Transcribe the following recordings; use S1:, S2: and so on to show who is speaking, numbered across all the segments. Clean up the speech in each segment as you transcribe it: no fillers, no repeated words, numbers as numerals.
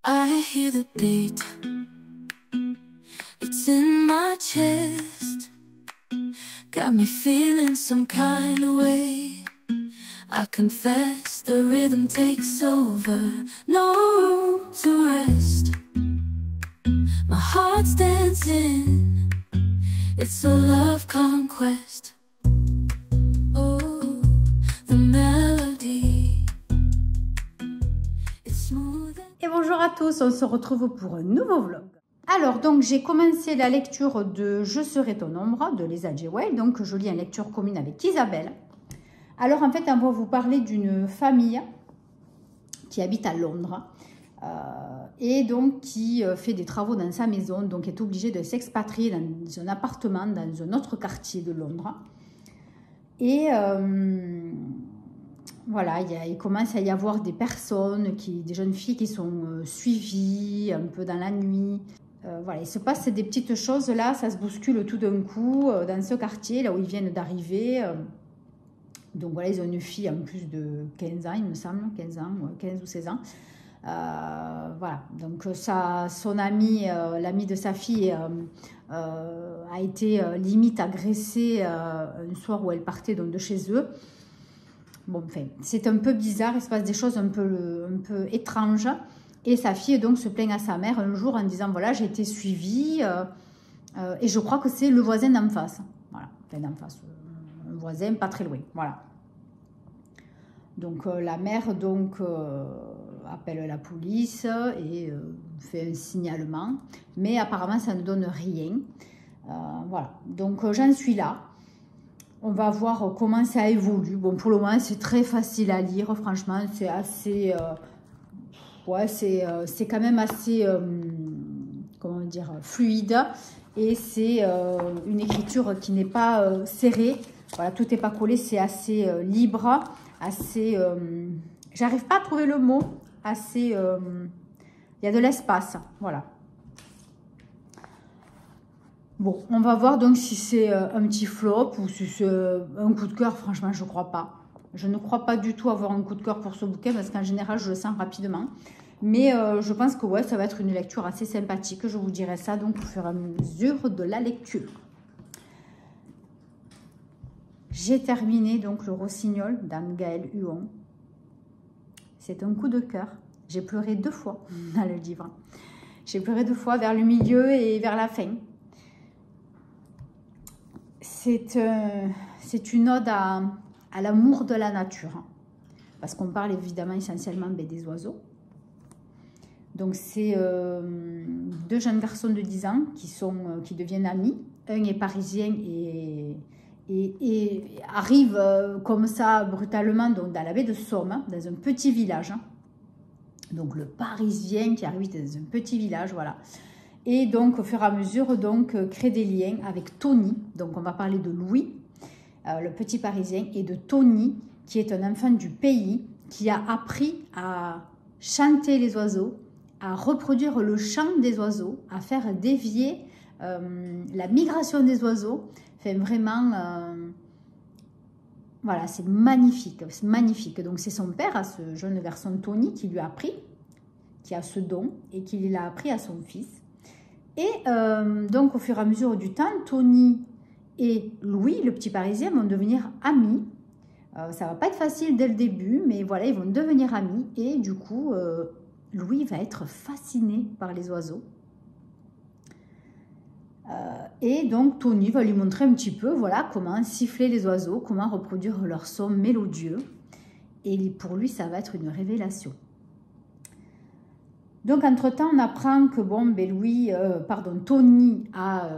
S1: I hear the beat, it's in my chest, got me feeling some kind of way. I confess the rhythm takes over, no room to rest. My heart's dancing, it's a love conquest. Oh, the melody, it's smooth.
S2: Et bonjour à tous, on se retrouve pour un nouveau vlog. Alors donc j'ai commencé la lecture de Je serai ton ombre de Lisa J. Weil, donc je lis en lecture commune avec Isabelle. Alors en fait on va vous parler d'une famille qui habite à Londres et donc qui fait des travaux dans sa maison, donc est obligée de s'expatrier dans un appartement dans un autre quartier de Londres. Et voilà, il commence à y avoir des personnes, des jeunes filles qui sont suivies un peu dans la nuit. Voilà, il se passe des petites choses là, ça se bouscule tout d'un coup dans ce quartier, là où ils viennent d'arriver. Donc voilà, ils ont une fille en plus de 15 ans, il me semble, 15 ans, 15 ou 16 ans. Voilà, donc son ami, l'ami de sa fille a été limite agressé un soir où elle partait donc, de chez eux. Bon, enfin, c'est un peu bizarre, il se passe des choses un peu étranges. Et sa fille donc se plaint à sa mère un jour en disant, voilà, j'ai été suivie et je crois que c'est le voisin d'en face. Voilà, enfin d'en face, un voisin pas très loin, voilà. Donc la mère donc appelle la police et fait un signalement, mais apparemment ça ne donne rien. Voilà, donc j'en suis là. On va voir comment ça évolue. Bon, pour le moment c'est très facile à lire, franchement c'est assez... ouais, c'est quand même assez, comment dire, fluide. Et c'est une écriture qui n'est pas serrée. Voilà, tout n'est pas collé, c'est assez libre, assez... j'arrive pas à trouver le mot. Assez... il y a de l'espace, voilà. Bon, on va voir donc si c'est un petit flop ou si c'est un coup de cœur. Franchement, je ne crois pas. Je ne crois pas du tout avoir un coup de cœur pour ce bouquin parce qu'en général, je le sens rapidement. Mais je pense que ouais, ça va être une lecture assez sympathique. Je vous dirai ça donc au fur et à mesure de la lecture. J'ai terminé donc Le Rossignol d'Anne-Gaëlle Huon. C'est un coup de cœur. J'ai pleuré 2 fois dans le livre. J'ai pleuré 2 fois vers le milieu et vers la fin. C'est une ode à l'amour de la nature. Parce qu'on parle évidemment essentiellement des oiseaux. Donc c'est 2 jeunes garçons de 10 ans qui deviennent amis. Un est parisien et arrive comme ça brutalement donc, dans la baie de Somme, dans un petit village. Donc le Parisien qui arrive dans un petit village, voilà. Et donc au fur et à mesure, donc crée des liens avec Tony. Donc on va parler de Louis, le petit Parisien, et de Tony, qui est un enfant du pays, qui a appris à chanter les oiseaux, à reproduire le chant des oiseaux, à faire dévier la migration des oiseaux. Enfin, vraiment, voilà, c'est magnifique, c'est magnifique. Donc, c'est son père, à ce jeune garçon Tony, qui lui a appris, qui a ce don, et qui l'a appris à son fils. Et donc, au fur et à mesure du temps, Tony et Louis, le petit Parisien, vont devenir amis. Ça va pas être facile dès le début, mais voilà, ils vont devenir amis. Et du coup... Louis va être fasciné par les oiseaux. Et donc, Tony va lui montrer un petit peu voilà, comment siffler les oiseaux, comment reproduire leur son mélodieux. Et pour lui, ça va être une révélation. Donc, entre-temps, on apprend que bon, Tony a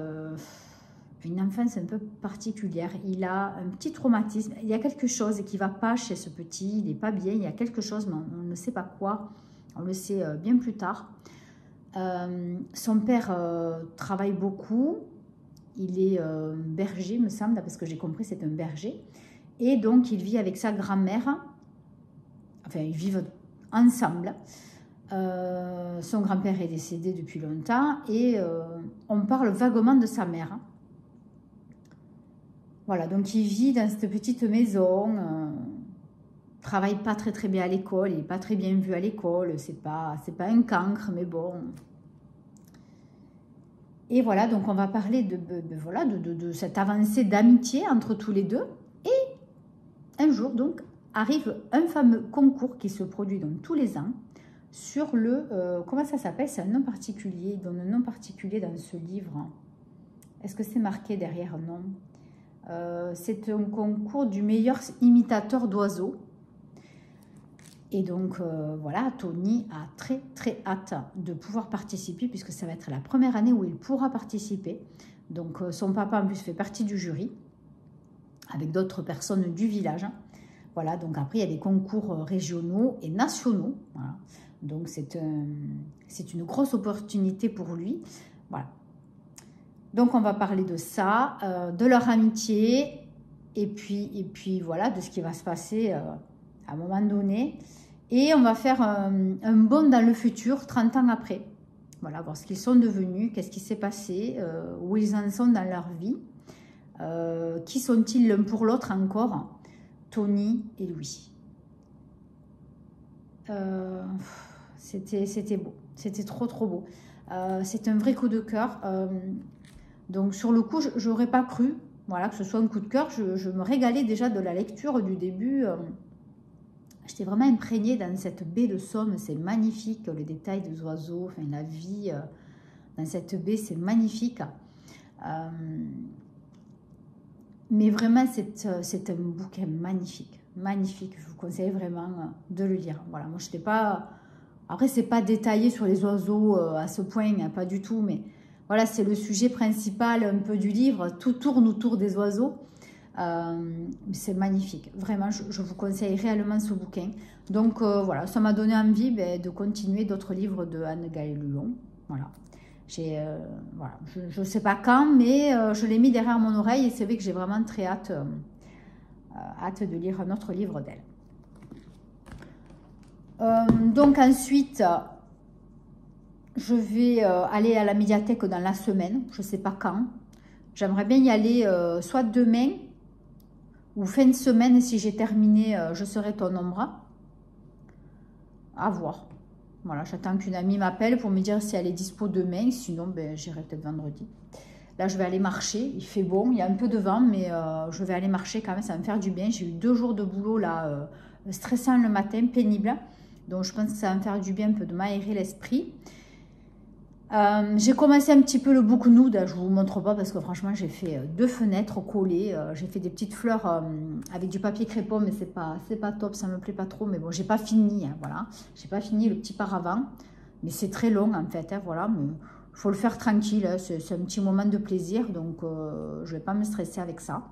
S2: une enfance un peu particulière. Il a un petit traumatisme. Il y a quelque chose qui ne va pas chez ce petit. Il n'est pas bien. Il y a quelque chose, mais on ne sait pas quoi. On le sait bien plus tard. Son père travaille beaucoup. Il est berger, me semble, parce que j'ai compris, c'est un berger. Et donc, il vit avec sa grand-mère. Enfin, ils vivent ensemble. Son grand-père est décédé depuis longtemps. Et on parle vaguement de sa mère. Voilà, donc il vit dans cette petite maison travaille pas très très bien à l'école, il n'est pas très bien vu à l'école, c'est pas un cancre, mais bon. Et voilà, donc on va parler voilà, de cette avancée d'amitié entre tous les deux. Et un jour, donc, arrive un fameux concours qui se produit donc tous les ans sur le... comment ça s'appelle? C'est un nom particulier. Il donne un nom particulier dans ce livre. Est-ce que c'est marqué derrière? Non. C'est un concours du meilleur imitateur d'oiseaux. Et donc, voilà, Tony a très, très hâte de pouvoir participer puisque ça va être la première année où il pourra participer. Donc, son papa, en plus, fait partie du jury avec d'autres personnes du village. Voilà, donc après, il y a des concours régionaux et nationaux. Voilà. Donc, c'est une grosse opportunité pour lui. Voilà. Donc, on va parler de ça, de leur amitié et puis voilà, de ce qui va se passer à un moment donné. Et on va faire un bond dans le futur, 30 ans après. Voilà, voir ce qu'ils sont devenus, qu'est-ce qui s'est passé, où ils en sont dans leur vie. Qui sont-ils l'un pour l'autre encore? Tony et Louis. C'était beau, c'était trop beau. C'est un vrai coup de cœur. Donc sur le coup, je n'aurais pas cru, voilà, que ce soit un coup de cœur. Je me régalais déjà de la lecture du début. J'étais vraiment imprégnée dans cette baie de Somme. C'est magnifique, les détails des oiseaux, enfin, la vie dans cette baie, c'est magnifique. Mais vraiment, c'est un bouquin magnifique, magnifique. Je vous conseille vraiment de le lire. Voilà, moi, je n'étais pas... Après, c'est pas détaillé sur les oiseaux à ce point, hein, pas du tout, mais voilà, c'est le sujet principal un peu du livre. Tout tourne autour des oiseaux. C'est magnifique. Vraiment, je vous conseille réellement ce bouquin. Donc, voilà, ça m'a donné envie de continuer d'autres livres de Anne Galley-Luon. Voilà. Voilà, je ne sais pas quand, mais je l'ai mis derrière mon oreille et c'est vrai que j'ai vraiment très hâte de lire un autre livre d'elle. Donc ensuite, je vais aller à la médiathèque dans la semaine, je ne sais pas quand. J'aimerais bien y aller soit demain ou fin de semaine si j'ai terminé Je serai ton ombre. À voir. Voilà, j'attends qu'une amie m'appelle pour me dire si elle est dispo demain. Sinon, ben, j'irai peut-être vendredi. Là, je vais aller marcher. Il fait bon, il y a un peu de vent, mais je vais aller marcher quand même. Ça va me faire du bien. J'ai eu 2 jours de boulot là, stressant le matin, pénible. Donc, je pense que ça va me faire du bien un peu de m'aérer l'esprit. J'ai commencé un petit peu le book nude. Je ne vous montre pas parce que franchement, j'ai fait 2 fenêtres collées. J'ai fait des petites fleurs avec du papier crépon, mais c'est pas top, ça me plaît pas trop. Mais bon, j'ai pas fini, hein, voilà. J'ai pas fini le petit paravent, mais c'est très long en fait, hein, voilà. Mais il faut le faire tranquille, hein, c'est un petit moment de plaisir, donc je vais pas me stresser avec ça.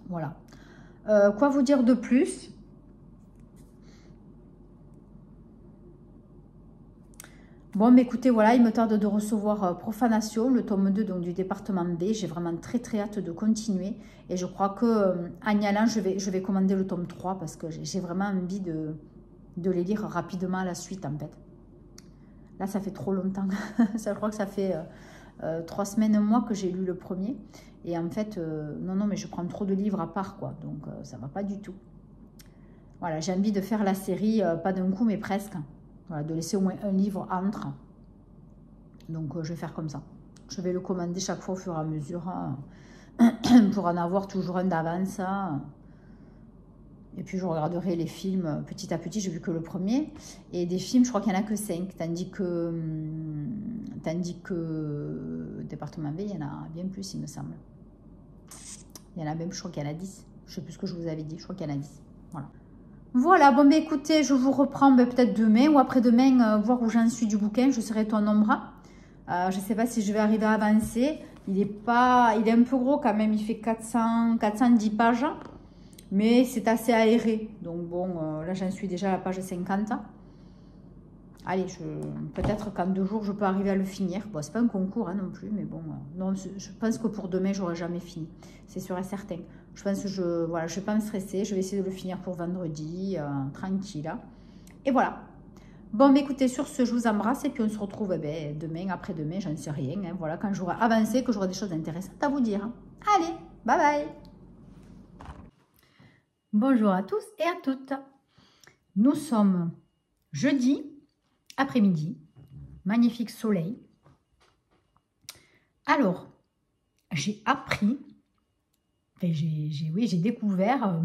S2: Voilà. Quoi vous dire de plus? Bon, mais écoutez, voilà, il me tarde de recevoir Profanation, le tome 2 donc, du département B. J'ai vraiment très très hâte de continuer. Et je crois qu'en y allant, je vais commander le tome 3 parce que j'ai vraiment envie de les lire rapidement à la suite, en fait. Là, ça fait trop longtemps. Je crois que ça fait 3 semaines, un mois que j'ai lu le premier. Et en fait, non, mais je prends trop de livres à part, quoi. Donc, ça ne va pas du tout. Voilà, j'ai envie de faire la série, pas d'un coup, mais presque. Voilà, de laisser au moins un livre entre. Donc, je vais faire comme ça. Je vais le commander chaque fois au fur et à mesure pour en avoir toujours un d'avance. Et puis, je regarderai les films petit à petit. J'ai vu que le premier. Et des films, je crois qu'il n'y en a que 5. Tandis que Département B, il y en a bien plus, il me semble. Il y en a même, je crois qu'il y en a 10. Je ne sais plus ce que je vous avais dit. Je crois qu'il y en a 10. Voilà. Voilà, bon, ben écoutez, je vous reprends peut-être demain ou après-demain, voir où j'en suis du bouquin. Je serai ton ombre. Je ne sais pas si je vais arriver à avancer. Il est un peu gros quand même. Il fait 410 pages. Mais c'est assez aéré. Donc bon, là, j'en suis déjà à la page 50. Allez, peut-être qu'en 2 jours, je peux arriver à le finir. Bon, c'est pas un concours hein, non plus, mais bon. Non, je pense que pour demain, j'aurai jamais fini. C'est sûr et certain. Je pense que je ne vais pas me stresser. Je vais essayer de le finir pour vendredi, tranquille. Et voilà. Bon, mais écoutez, sur ce, je vous embrasse. Et puis, on se retrouve demain, après-demain, j'en sais rien. Hein, voilà, quand j'aurai avancé, que j'aurai des choses intéressantes à vous dire. Allez, bye bye. Bonjour à tous et à toutes. Nous sommes jeudi après-midi, magnifique soleil. Alors, j'ai appris, enfin, j'ai découvert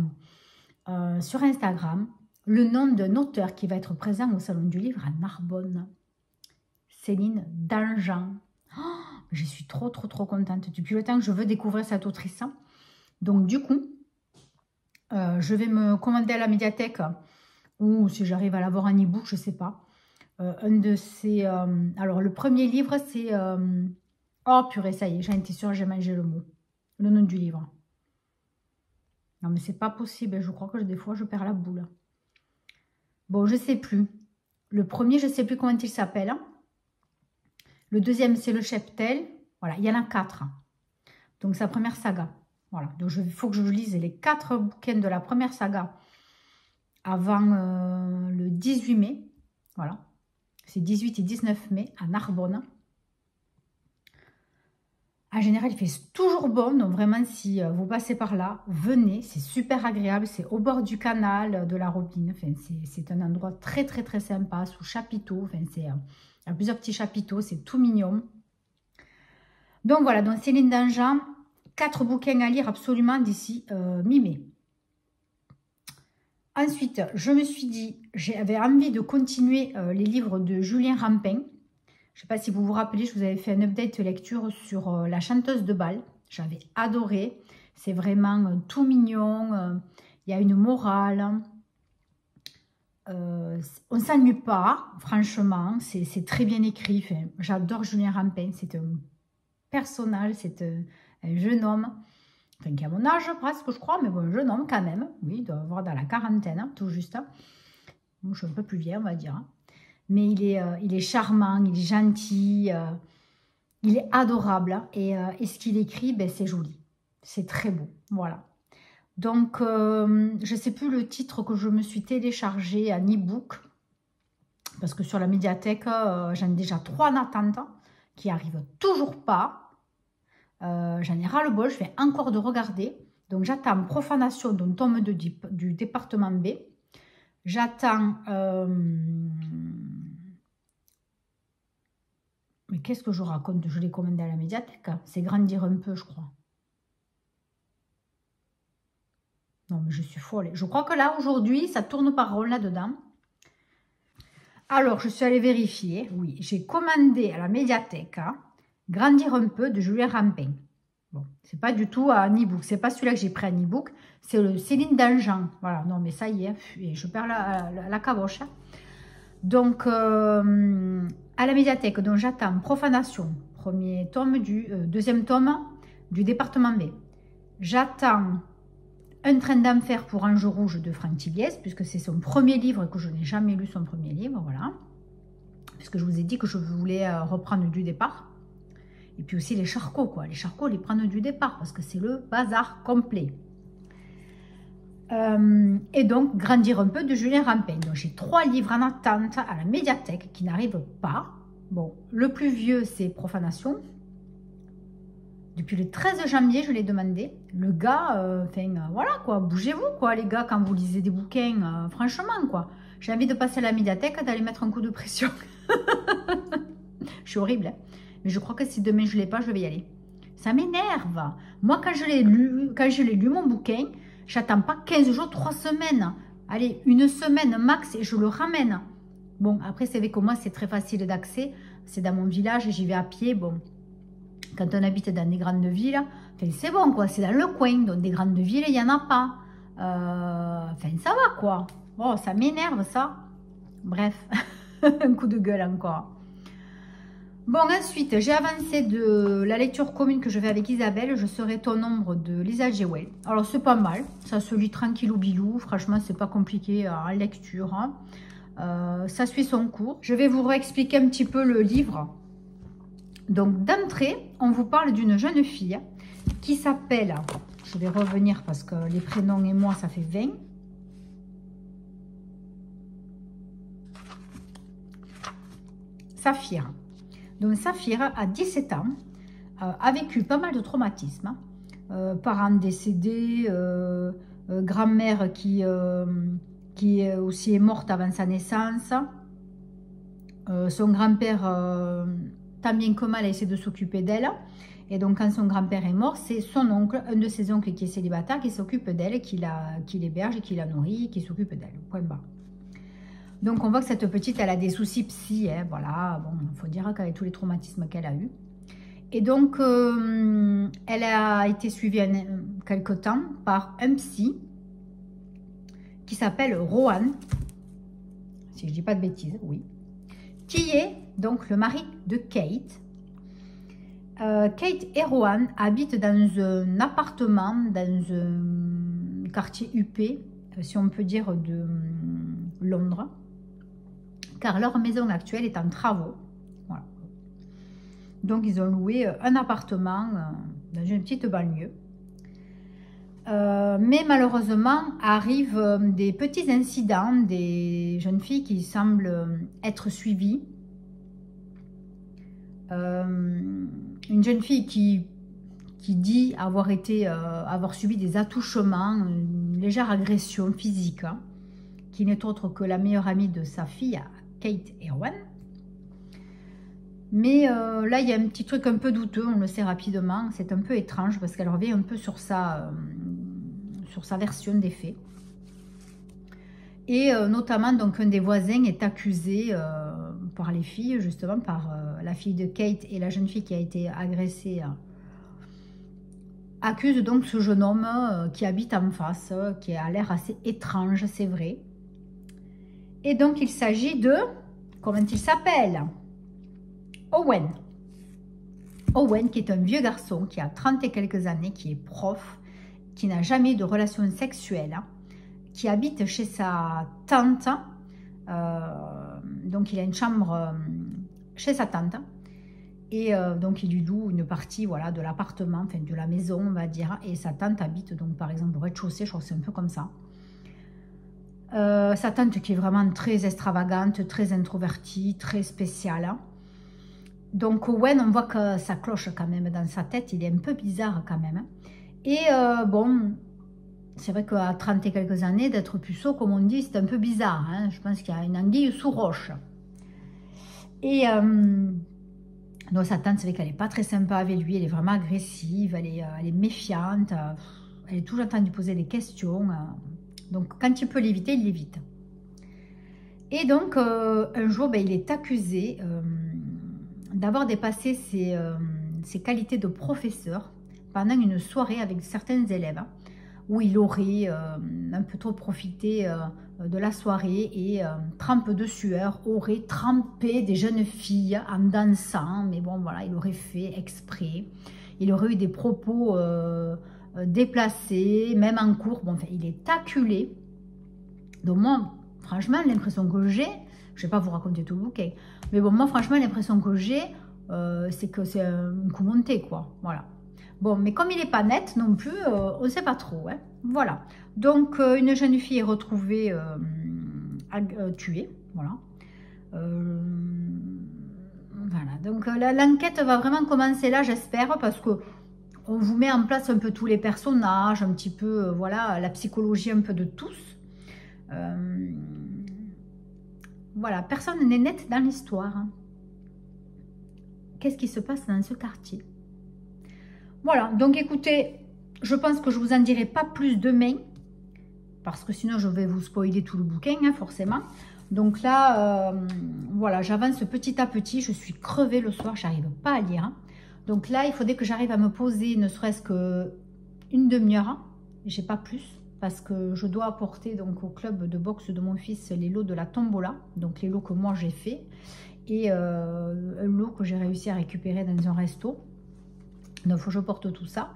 S2: sur Instagram le nom d'un auteur qui va être présent au Salon du Livre à Narbonne, Céline Dangean. Oh, je suis trop contente depuis le temps que je veux découvrir cette autrice. Donc du coup, je vais me commander à la médiathèque ou si j'arrive à l'avoir en e-book, je ne sais pas. Un de ces... alors le premier livre c'est... oh purée, ça y est, j'en étais sûre, j'ai mangé le mot. Le nom du livre. Non mais c'est pas possible, je crois que des fois je perds la boule. Bon, je ne sais plus. Le premier, je ne sais plus comment il s'appelle. Le deuxième, c'est Le Cheptel. Voilà, il y en a 4. Donc, c'est la première saga. Voilà, donc il faut que je lise les 4 bouquins de la première saga avant le 18 mai. Voilà, c'est 18 et 19 mai à Narbonne. En général, il fait toujours bon, donc vraiment, si vous passez par là, venez, c'est super agréable, c'est au bord du canal de la Robine, enfin, c'est un endroit très sympa, sous chapiteau, enfin, il y a plusieurs petits chapiteaux, c'est tout mignon. Donc voilà, donc Céline Dangean, 4 bouquins à lire absolument d'ici mi-mai. Ensuite, je me suis dit, j'avais envie de continuer les livres de Julien Rampin. Je ne sais pas si vous vous rappelez, je vous avais fait un update lecture sur La chanteuse de bal. J'avais adoré. C'est vraiment tout mignon. Il y a une morale. On ne s'ennuie pas, franchement. C'est très bien écrit. Enfin, j'adore Julien Rampin. C'est un personnage, c'est un jeune homme. Enfin, qui a mon âge presque, je crois. Mais bon, un jeune homme quand même. Oui, il doit avoir dans la quarantaine, hein, tout juste. Moi, je suis un peu plus vieille, on va dire. Hein. Mais il est charmant, il est gentil, il est adorable. Et ce qu'il écrit, ben, c'est joli. C'est très beau. Voilà. Donc, je ne sais plus le titre que je me suis téléchargé en e-book. Parce que sur la médiathèque, j'en ai déjà 3 en attente qui n'arrivent toujours pas. J'en ai ras-le-bol, je vais encore de regarder. Donc, j'attends Profanation, d'un tome 2 du département B. J'attends... mais qu'est-ce que je raconte? Je l'ai commandé à la médiathèque. C'est Grandir un peu, je crois. Non, mais je suis folle. Je crois que là, aujourd'hui, ça tourne par rond là-dedans. Alors, je suis allée vérifier. Oui, j'ai commandé à la médiathèque Grandir un peu de Julien Rampin. Bon, c'est pas du tout un e-book. C'est pas celui-là que j'ai pris en e-book. C'est le Céline Dangean. Voilà, non, mais ça y est, je perds la caboche. Donc, à la médiathèque, donc j'attends Profanation, premier tome deuxième tome du département B. J'attends Un train d'enfer pour Ange Rouge de Franck Tilliès, puisque c'est son premier livre et que je n'ai jamais lu son premier livre, voilà. Puisque je vous ai dit que je voulais reprendre du départ. Et puis aussi les Charcots, quoi. Les Charcots, les prendre du départ, parce que c'est le bazar complet. Et donc, Grandir un peu de Julien Rampin. Donc, j'ai 3 livres en attente à la médiathèque qui n'arrivent pas. Bon, le plus vieux, c'est Profanation. Depuis le 13 janvier, je l'ai demandé. Le gars, voilà, quoi, bougez-vous, quoi, les gars, quand vous lisez des bouquins, franchement, quoi. J'ai envie de passer à la médiathèque, d'aller mettre un coup de pression. Je suis horrible, hein. Mais je crois que si demain je ne l'ai pas, je vais y aller. Ça m'énerve. Moi, quand je l'ai lu, mon bouquin, j'attends pas 15 jours, 3 semaines. Allez, 1 semaine max et je le ramène. Bon, après, c'est vrai que moi, c'est très facile d'accès. C'est dans mon village, j'y vais à pied. Bon, quand on habite dans des grandes villes, c'est bon, quoi. C'est dans le coin. Donc, des grandes villes, il n'y en a pas. Ça va, quoi. Oh, ça m'énerve, ça. Bref, un coup de gueule encore. Bon, ensuite, j'ai avancé de la lecture commune que je fais avec Isabelle. Je serai ton ombre de Lisa Jewell. Alors, c'est pas mal. Ça se lit tranquillou bilou. Franchement, c'est pas compliqué en lecture. Hein. Ça suit son cours. Je vais vous réexpliquer un petit peu le livre. Donc, d'entrée, on vous parle d'une jeune fille qui s'appelle... Je vais revenir parce que les prénoms et moi, ça fait 20. Saphir. Donc, Saphir a 17 ans, a vécu pas mal de traumatismes. Parents décédés, grand-mère qui aussi est morte avant sa naissance. Son grand-père, tant bien que mal, a essayé de s'occuper d'elle. Et donc, quand son grand-père est mort, c'est son oncle, un de ses oncles qui est célibataire, qui s'occupe d'elle, qui l'héberge, qui la nourrit, qui s'occupe d'elle. Point barre. Donc, on voit que cette petite, elle a des soucis psy. Hein, voilà, bon, il faut dire qu'avec tous les traumatismes qu'elle a eus. Et donc, elle a été suivie quelque temps par un psy qui s'appelle Rohan, si je ne dis pas de bêtises, oui, qui est donc le mari de Kate. Kate et Rohan habitent dans un appartement, dans un quartier huppé, si on peut dire, de Londres, car leur maison actuelle est en travaux. Voilà. Donc, ils ont loué un appartement dans une petite banlieue. Mais malheureusement, arrivent des petits incidents, des jeunes filles qui semblent être suivies. Une jeune fille qui dit avoir subi des attouchements, une légère agression physique, hein, qui n'est autre que la meilleure amie de sa fille, Kate Erwan. Mais là, il y a un petit truc un peu douteux, on le sait rapidement, c'est un peu étrange parce qu'elle revient un peu sur sa version des faits. Et notamment, donc, un des voisins est accusé par les filles, justement, par la fille de Kate et la jeune fille qui a été agressée, accuse donc ce jeune homme qui habite en face, qui a l'air assez étrange, c'est vrai. Et donc, il s'agit de, comment il s'appelle? Owen. Owen, qui est un vieux garçon, qui a 30 et quelques années, qui est prof, qui n'a jamais eu de relation sexuelle, hein, qui habite chez sa tante. Donc, il a une chambre chez sa tante. Et donc, il lui loue une partie, voilà, de l'appartement, enfin, de la maison, on va dire. Et sa tante habite, donc, par exemple, au rez-de-chaussée, je crois que c'est un peu comme ça. Sa tante qui est vraiment très extravagante, très introvertie, très spéciale, hein. Donc, Owen, on voit que ça cloche quand même dans sa tête. Il est un peu bizarre quand même. Et bon, c'est vrai qu'à 30 et quelques années, d'être puceau, comme on dit, c'est un peu bizarre. Hein. Je pense qu'il y a une anguille sous roche. Et donc, sa tante, c'est vrai qu'elle n'est pas très sympa avec lui. Elle est vraiment agressive, elle est méfiante. Elle est toujours en train de lui poser des questions. Donc, quand il peut l'éviter, il l'évite. Et donc, un jour, ben, il est accusé d'avoir dépassé ses qualités de professeur pendant une soirée avec certains élèves où il aurait un peu trop profité de la soirée et trempe de sueur, aurait trempé des jeunes filles en dansant, mais bon voilà, il aurait fait exprès. Il aurait eu des propos déplacés, même en cours. Bon, enfin, il est acculé. Donc moi, franchement, l'impression que j'ai, je ne vais pas vous raconter tout le bouquin, mais bon, moi, franchement, l'impression que j'ai, c'est que c'est un coup monté, quoi. Voilà. Bon, mais comme il n'est pas net non plus, on ne sait pas trop. Hein. Voilà. Donc, une jeune fille est retrouvée tuée. Voilà. Voilà. Donc, l'enquête va vraiment commencer là, j'espère, parce que on vous met en place un peu tous les personnages, un petit peu, voilà, la psychologie un peu de tous. Voilà, personne n'est net dans l'histoire. Hein. Qu'est-ce qui se passe dans ce quartier? Voilà, donc écoutez, je pense que je vous en dirai pas plus demain, parce que sinon je vais vous spoiler tout le bouquin, hein, forcément. Donc là, voilà, j'avance petit à petit, je suis crevée le soir, j'arrive pas à lire. Hein. Donc là, il faudrait que j'arrive à me poser ne serait-ce qu'une demi-heure, j'ai pas plus, parce que je dois apporter donc au club de boxe de mon fils les lots de la tombola, donc les lots que moi j'ai fait, et un lot que j'ai réussi à récupérer dans un resto. Donc il faut que je porte tout ça.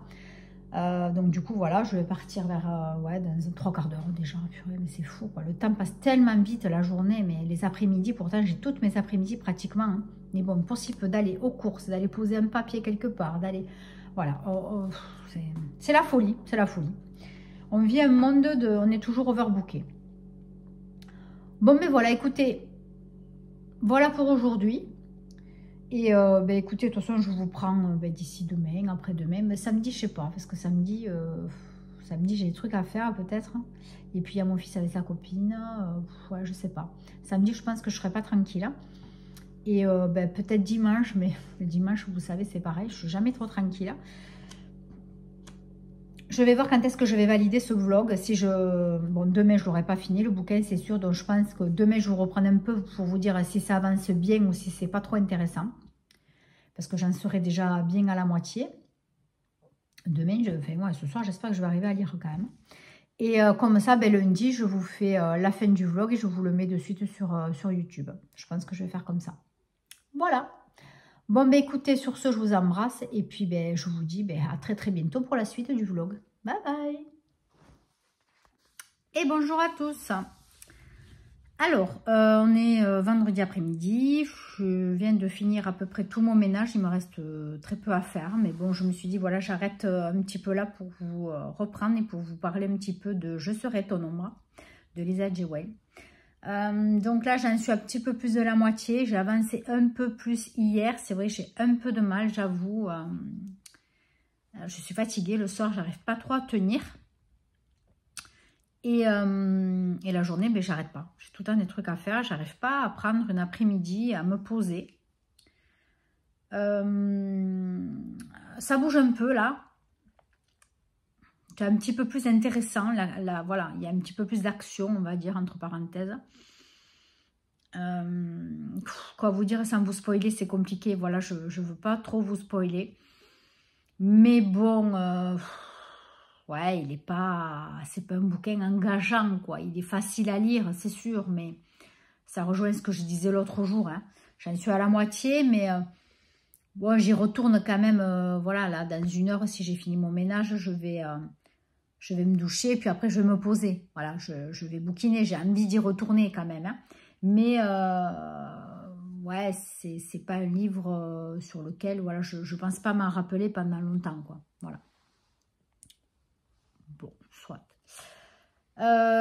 S2: Donc du coup voilà, je vais partir vers ouais, dans 3 quarts d'heure déjà. Purée, mais c'est fou quoi. Le temps passe tellement vite la journée, mais les après-midi, pourtant j'ai toutes mes après-midi pratiquement. Hein. Mais bon, possible d'aller aux courses, d'aller poser un papier quelque part, d'aller... Voilà, c'est la folie, c'est la folie. On vit un monde on est toujours overbooké. Bon, mais voilà, écoutez, voilà pour aujourd'hui. Et ben, écoutez, de toute façon, je vous prends d'ici demain, après-demain. Mais samedi, je sais pas, parce que samedi, Samedi, j'ai des trucs à faire peut-être. Et puis, il y a mon fils avec sa copine. Ouais, je sais pas. Samedi, je pense que je serai pas tranquille. Et ben, peut-être dimanche, mais le dimanche, vous savez, c'est pareil. Je suis jamais trop tranquille. Je vais voir quand est-ce que je vais valider ce vlog. Si je... Bon, demain, je l'aurai pas fini, le bouquin, c'est sûr. Donc, je pense que demain, je vous reprends un peu pour vous dire si ça avance bien ou si c'est pas trop intéressant. Parce que j'en serai déjà bien à la moitié. Demain, enfin, ouais, ce soir, j'espère que je vais arriver à lire quand même. Et comme ça, ben, lundi, je vous fais la fin du vlog et je vous le mets de suite sur YouTube. Je pense que je vais faire comme ça. Voilà. Bon, ben écoutez, sur ce, je vous embrasse. Et puis, ben, je vous dis à très très bientôt pour la suite du vlog. Bye bye. Et bonjour à tous. Alors, on est vendredi après-midi. Je viens de finir à peu près tout mon ménage. Il me reste très peu à faire. Mais bon, je me suis dit, voilà, j'arrête un petit peu là pour vous reprendre et pour vous parler un petit peu de Je serai ton ombre de Lisa J. Weil. Donc là, j'en suis un petit peu plus de la moitié. J'ai avancé un peu plus hier. C'est vrai, j'ai un peu de mal, j'avoue. Je suis fatiguée. Le soir, j'arrive pas trop à tenir. Et la journée, ben, j'arrête pas. J'ai tout le temps des trucs à faire. J'arrive pas à prendre une après-midi, à me poser. Ça bouge un peu là. C'est un petit peu plus intéressant. Voilà, il y a un petit peu plus d'action, on va dire, entre parenthèses. Quoi vous dire sans vous spoiler, c'est compliqué. Voilà, je ne veux pas trop vous spoiler. Mais bon... ouais, il est pas... C'est pas un bouquin engageant, quoi. Il est facile à lire, c'est sûr, mais ça rejoint ce que je disais l'autre jour. Hein. J'en suis à la moitié, mais bon, j'y retourne quand même. Voilà, là, dans 1 heure, si j'ai fini mon ménage, je vais me doucher, puis après, je vais me poser. Voilà, je vais bouquiner. J'ai envie d'y retourner quand même. Hein. Mais, ouais, c'est pas un livre sur lequel, voilà, je pense pas m'en rappeler pendant longtemps, quoi. Voilà. Bon, soit.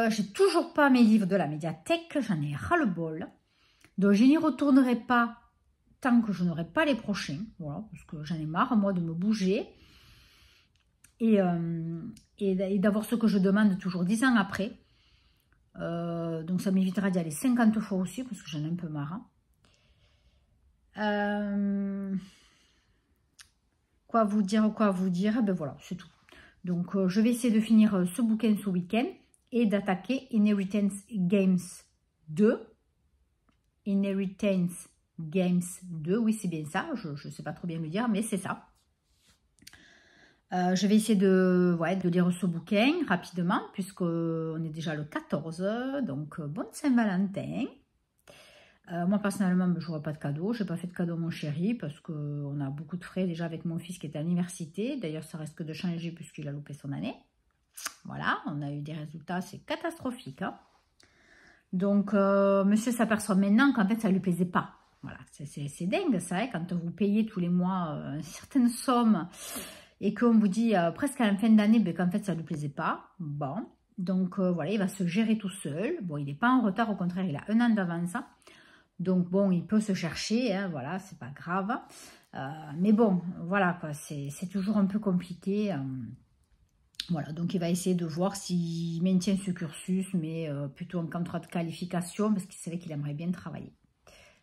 S2: J'ai toujours pas mes livres de la médiathèque, j'en ai ras-le-bol. Donc, je n'y retournerai pas tant que je n'aurai pas les prochains. Voilà, parce que j'en ai marre, moi, de me bouger. Et d'avoir ce que je demande toujours 10 ans après. Donc, ça m'évitera d'y aller 50 fois aussi, parce que j'en ai un peu marre. Quoi vous dire, ben voilà, c'est tout. Donc, je vais essayer de finir ce bouquin ce week-end et d'attaquer Inheritance Games 2. Inheritance Games 2, oui, c'est bien ça. Je ne sais pas trop bien le dire, mais c'est ça. Je vais essayer de lire ce bouquin rapidement, puisqu'on est déjà le 14, donc bonne Saint-Valentin. Moi, personnellement, je n'aurai pas de cadeau. Je n'ai pas fait de cadeau à mon chéri parce qu'on a beaucoup de frais déjà avec mon fils qui est à l'université. D'ailleurs, ça risque de changer puisqu'il a loupé son année. Voilà, on a eu des résultats, c'est catastrophique. Hein. Donc, monsieur s'aperçoit maintenant qu'en fait, ça ne lui plaisait pas. Voilà, c'est dingue ça, hein, quand vous payez tous les mois une certaine somme et qu'on vous dit presque à la fin d'année ben, qu'en fait, ça ne lui plaisait pas. Bon, donc voilà, il va se gérer tout seul. Bon, il n'est pas en retard, au contraire, il a 1 an d'avance. Donc, bon, il peut se chercher, hein, voilà, c'est pas grave. Mais bon, voilà, quoi, c'est toujours un peu compliqué. Voilà, donc il va essayer de voir s'il maintient ce cursus, mais plutôt en contrat de qualification, parce qu'il savait qu'il aimerait bien travailler.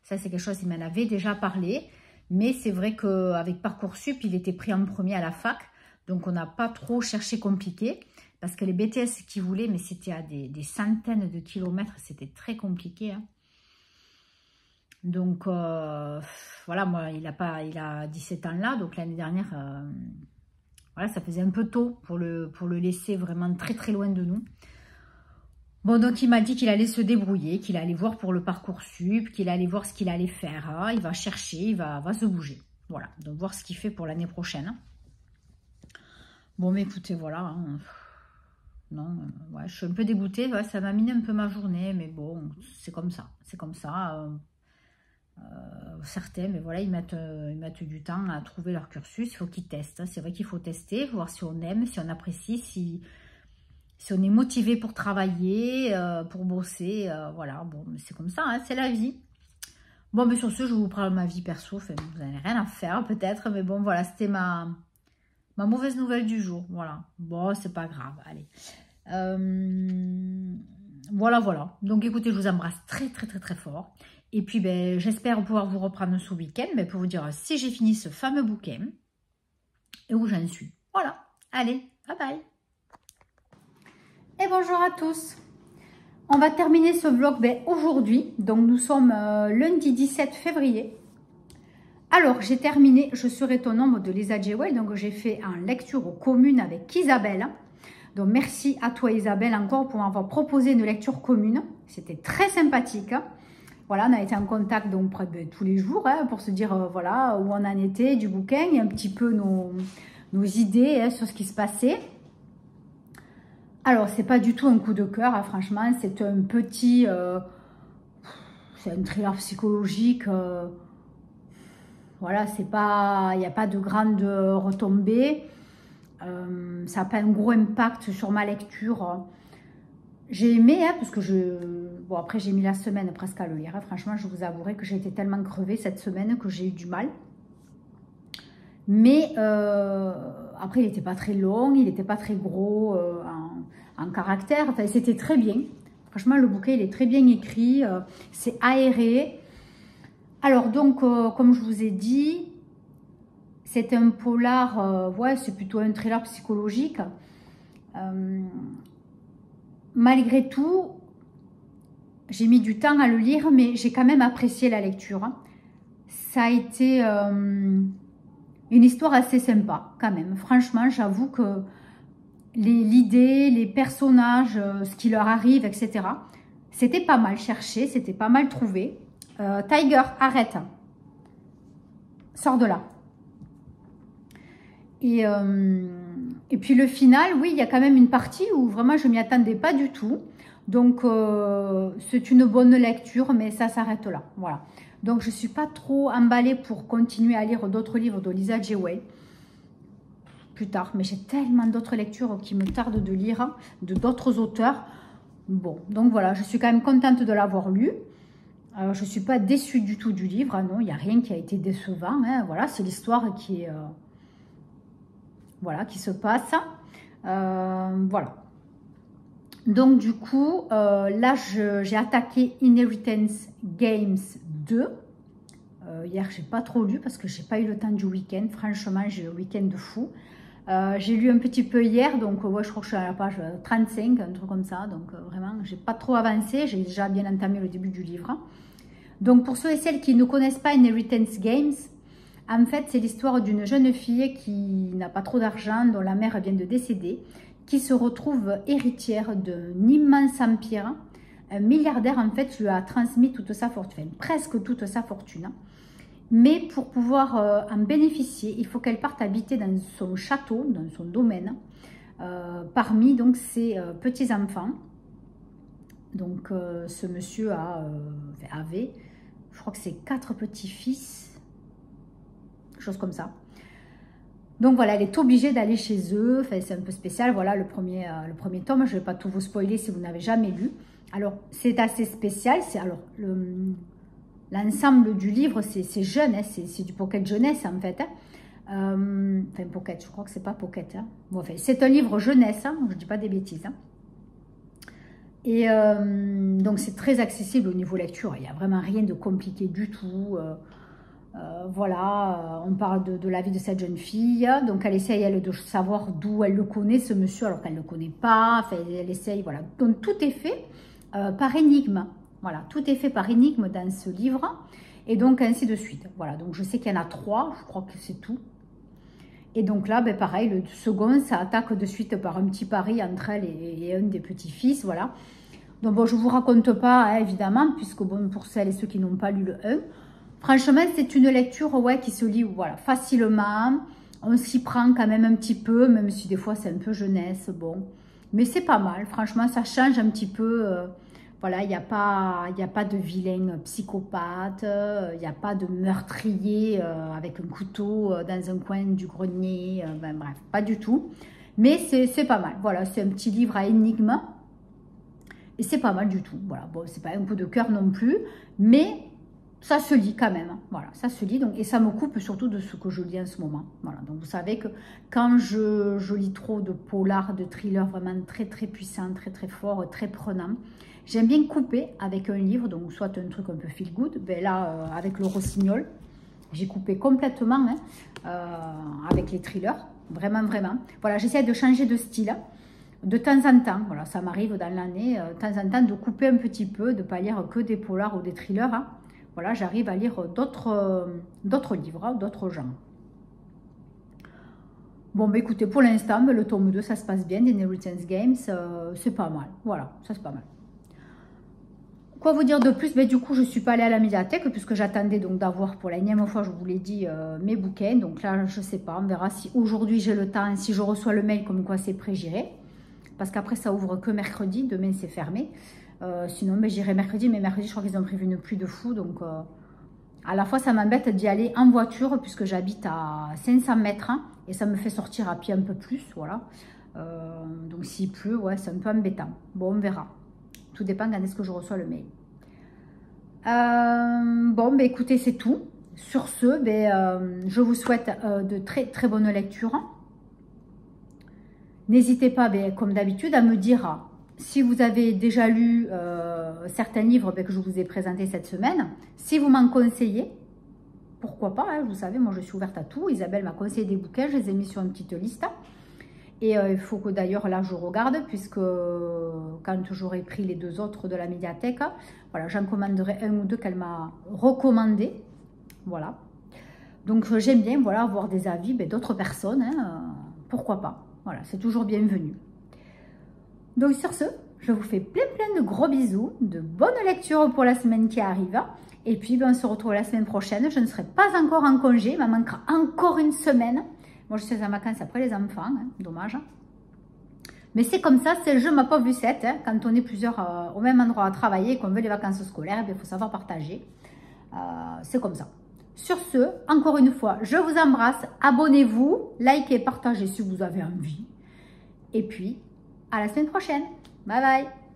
S2: Ça, c'est quelque chose, il m'en avait déjà parlé. Mais c'est vrai qu'avec Parcoursup, il était pris en premier à la fac. Donc, on n'a pas trop cherché compliqué. Parce que les BTS qu'il voulait, mais c'était à des centaines de kilomètres, c'était très compliqué, hein. Donc, voilà, moi, il a 17 ans là, donc l'année dernière, voilà, ça faisait un peu tôt pour le laisser vraiment très très loin de nous. Bon, donc il m'a dit qu'il allait se débrouiller, qu'il allait voir pour le Parcoursup, qu'il allait voir ce qu'il allait faire, hein. Il va chercher, il va se bouger. Voilà, donc voir ce qu'il fait pour l'année prochaine. Bon, mais écoutez, voilà, hein. Non, ouais, je suis un peu dégoûtée, ouais, ça m'a miné un peu ma journée, mais bon, c'est comme ça, certains, mais voilà, ils mettent du temps à trouver leur cursus. Il faut qu'ils testent. C'est vrai qu'il faut tester, voir si on aime, si on apprécie, si on est motivé pour travailler, pour bosser. Voilà, bon, c'est comme ça, hein, c'est la vie. Bon, mais sur ce, je vous parle de ma vie perso. Enfin, vous n'avez rien à faire peut-être, mais bon, voilà, c'était ma Ma mauvaise nouvelle du jour, voilà. Bon, c'est pas grave, allez. Voilà, voilà. Donc, écoutez, je vous embrasse très, très, très, très fort. Et puis, ben, j'espère pouvoir vous reprendre ce week-end pour vous dire si j'ai fini ce fameux bouquin et où j'en suis. Voilà. Allez, bye bye. Et bonjour à tous. On va terminer ce vlog aujourd'hui. Donc, nous sommes lundi 17 février. Alors, j'ai terminé Je serai ton ombre de Lisa Jewell. Donc, j'ai fait en lecture commune avec Isabelle. Donc, merci à toi Isabelle encore pour m'avoir proposé une lecture commune. C'était très sympathique. Voilà, on a été en contact donc près de tous les jours pour se dire voilà où on en était du bouquin et un petit peu nos idées sur ce qui se passait. Alors, c'est pas du tout un coup de cœur, franchement. C'est un petit... c'est un thriller psychologique. Voilà, c'est pas... Il n'y a pas de grande retombée. Ça n'a pas un gros impact sur ma lecture. J'ai aimé, parce que bon, après, j'ai mis la semaine presque à le lire. Franchement, je vous avouerai que j'ai été tellement crevée cette semaine que j'ai eu du mal. Mais après, il n'était pas très long, il n'était pas très gros en caractère. Enfin, c'était très bien. Franchement, le bouquin, il est très bien écrit. C'est aéré. Alors, donc, comme je vous ai dit, c'est un polar, ouais, c'est plutôt un thriller psychologique. Malgré tout, j'ai mis du temps à le lire, mais j'ai quand même apprécié la lecture. Ça a été une histoire assez sympa, quand même. Franchement, j'avoue que l'idée, les personnages, ce qui leur arrive, etc., c'était pas mal cherché, c'était pas mal trouvé. Tiger, arrête. Sors de là. Et puis le final, oui, il y a quand même une partie où vraiment je ne m'y attendais pas du tout. Donc c'est une bonne lecture, mais ça s'arrête là. Voilà. Donc je ne suis pas trop emballée pour continuer à lire d'autres livres de Lisa Jewell plus tard. Mais j'ai tellement d'autres lectures qui me tardent de lire, de d'autres auteurs. Bon, donc voilà, je suis quand même contente de l'avoir lu. Je ne suis pas déçue du tout du livre. Non, il n'y a rien qui a été décevant. Voilà, c'est l'histoire qui est... voilà, qui se passe. Voilà. Donc, du coup, là, j'ai attaqué Inheritance Games 2. Hier, je n'ai pas trop lu parce que je n'ai pas eu le temps du week-end. Franchement, j'ai eu un week-end de fou. J'ai lu un petit peu hier, donc ouais, je crois que je suis à la page 35, un truc comme ça. Donc, vraiment, je n'ai pas trop avancé. J'ai déjà bien entamé le début du livre. Donc, pour ceux et celles qui ne connaissent pas Inheritance Games, en fait, c'est l'histoire d'une jeune fille qui n'a pas trop d'argent, dont la mère vient de décéder, qui se retrouve héritière d'un immense empire. Un milliardaire, en fait, lui a transmis toute sa fortune, presque toute sa fortune. Mais pour pouvoir en bénéficier, il faut qu'elle parte habiter dans son château, dans son domaine, parmi donc ses petits-enfants. Donc, ce monsieur avait, je crois que c'est 4 petits-fils, chose comme ça. Donc voilà, elle est obligée d'aller chez eux. Enfin, c'est un peu spécial. Voilà le premier tome. Je ne vais pas tout vous spoiler si vous n'avez jamais lu. Alors, c'est assez spécial. C'est alors l'ensemble du livre, c'est jeune. C'est du pocket jeunesse en fait. Enfin, pocket, je crois que c'est pas pocket. Bon, enfin, c'est un livre jeunesse. Je ne dis pas des bêtises. Et donc, c'est très accessible au niveau lecture. Il n'y a vraiment rien de compliqué du tout. Voilà, on parle de la vie de cette jeune fille. Donc, elle essaye, elle, de savoir d'où elle le connaît, ce monsieur, alors qu'elle ne le connaît pas. Enfin, elle essaye, voilà. Donc, tout est fait par énigme. Voilà, tout est fait par énigme dans ce livre. Et donc, ainsi de suite. Voilà, donc je sais qu'il y en a 3. Je crois que c'est tout. Et donc là, ben, pareil, le second, ça attaque de suite par un petit pari entre elle et un des petits-fils. Voilà. Donc, bon, je ne vous raconte pas, évidemment, puisque, bon, pour celles et ceux qui n'ont pas lu le 1, franchement, c'est une lecture ouais, qui se lit voilà, facilement. On s'y prend quand même un petit peu, même si des fois c'est un peu jeunesse. Bon, mais c'est pas mal. Franchement, ça change un petit peu. Voilà, il n'y a pas de vilain psychopathe. Il n'y a pas de meurtrier avec un couteau dans un coin du grenier. Ben, bref, pas du tout. Mais c'est pas mal. Voilà, c'est un petit livre à énigmes. Et c'est pas mal du tout. Voilà, bon, c'est pas un coup de cœur non plus. Mais... ça se lit quand même, voilà, ça se lit, donc, et ça me coupe surtout de ce que je lis en ce moment, voilà, donc vous savez que quand je lis trop de polar, de thriller vraiment très très puissant, très très fort, très prenant, j'aime bien couper avec un livre, donc soit un truc un peu feel good, ben là avec le Rossignol, j'ai coupé complètement avec les thrillers, vraiment vraiment, voilà, j'essaie de changer de style, de temps en temps, voilà, ça m'arrive dans l'année, de temps en temps de couper un petit peu, de ne pas lire que des polars ou des thrillers, hein. Voilà, j'arrive à lire d'autres livres, hein, d'autres genres. Bon, bah écoutez, pour l'instant, le tome 2, ça se passe bien, d'Inheritance Games, c'est pas mal. Voilà, ça c'est pas mal. Quoi vous dire de plus? Ben, du coup, je ne suis pas allée à la médiathèque puisque j'attendais donc d'avoir pour la énième fois, je vous l'ai dit, mes bouquins. Donc là, je ne sais pas, on verra si aujourd'hui j'ai le temps, si je reçois le mail comme quoi c'est prêt, j'irai. Parce qu'après, ça ouvre que mercredi, demain c'est fermé. Sinon, ben, j'irai mercredi, mais mercredi, je crois qu'ils ont prévu une pluie de fou. Donc, à la fois, ça m'embête d'y aller en voiture puisque j'habite à 500 mètres hein, et ça me fait sortir à pied un peu plus. Voilà. Donc, s'il pleut, ouais, c'est un peu embêtant. Bon, on verra. Tout dépend quand est-ce que je reçois le mail. Bon, ben, écoutez, c'est tout. Sur ce, ben, je vous souhaite de très, très bonnes lectures. N'hésitez pas, ben, comme d'habitude, à me dire si vous avez déjà lu certains livres que je vous ai présentés cette semaine. Si vous m'en conseillez, pourquoi pas, hein, vous savez, moi je suis ouverte à tout. Isabelle m'a conseillé des bouquins, je les ai mis sur une petite liste. Et il faut que d'ailleurs là je regarde, puisque quand j'aurai pris les 2 autres de la médiathèque, voilà, j'en commanderai 1 ou 2 qu'elle m'a recommandé. Voilà. Donc j'aime bien voilà, avoir des avis ben, d'autres personnes, hein, pourquoi pas. Voilà, c'est toujours bienvenu. Donc sur ce, je vous fais plein de gros bisous, de bonnes lectures pour la semaine qui arrive. Et puis ben, on se retrouve la semaine prochaine. Je ne serai pas encore en congé, il me manquera encore une semaine. Moi je suis en vacances après les enfants, hein, dommage. Mais c'est comme ça, c'est le jeu ma pauvre Lucette. Hein, quand on est plusieurs au même endroit à travailler et qu'on veut les vacances scolaires, il faut savoir partager. C'est comme ça. Sur ce, encore une fois, je vous embrasse. Abonnez-vous, likez, partagez si vous avez envie. Et puis, à la semaine prochaine. Bye bye.